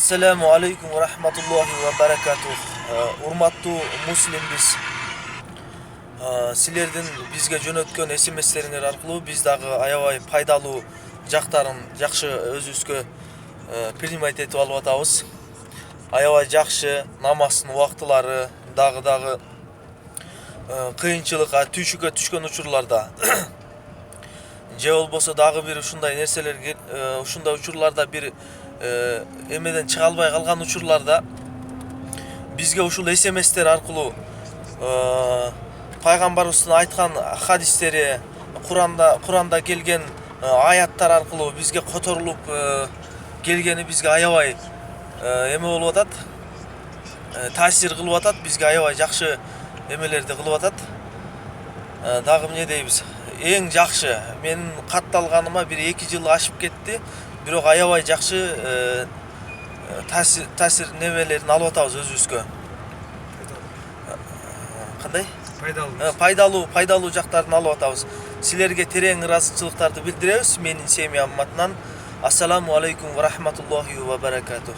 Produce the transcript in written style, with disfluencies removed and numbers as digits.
Assalamu alaikum wa rahmatullahi wa barakatuh. Урматтуу муслимбиз. Силердин бизге жөнөткөн SMS-лериңер аркылуу биз дагы аябай пайдалуу жактарын жакшы өзүбүзгө принимать этип алып атабыз. Аябай жакшы намаздын убактылары дагы кыйынчылыкка түйшүккө түшкөн учурларда же болбосо дагы бир ушундай нерселерге ушундай учурларда бир эмеден чыга албай калган учурларда бизге ушул SMS-тер аркылуу пайгамбарыбыздын айткан хадистери, Куранда келген аяттар аркылуу бизге которулуп келгени бизге аябай эме болуп атат, таасир кылып атат, бизге аябай жакшы эмелерди кылып атат. Дагы эмне дейбиз? Эң жакшы, менин катталганыма 1-2 жыл ашып кетти, бирок аябай жакшы таасир немелерин алып атабыз өзүбүзгө. Кандай? Пайдалуу жактарын алып атабыз. Силерге терең ыраазычылыктарды билдиребиз менин семьям атынан. Ассаламу алейкум ва рахматуллахи ва баракатух.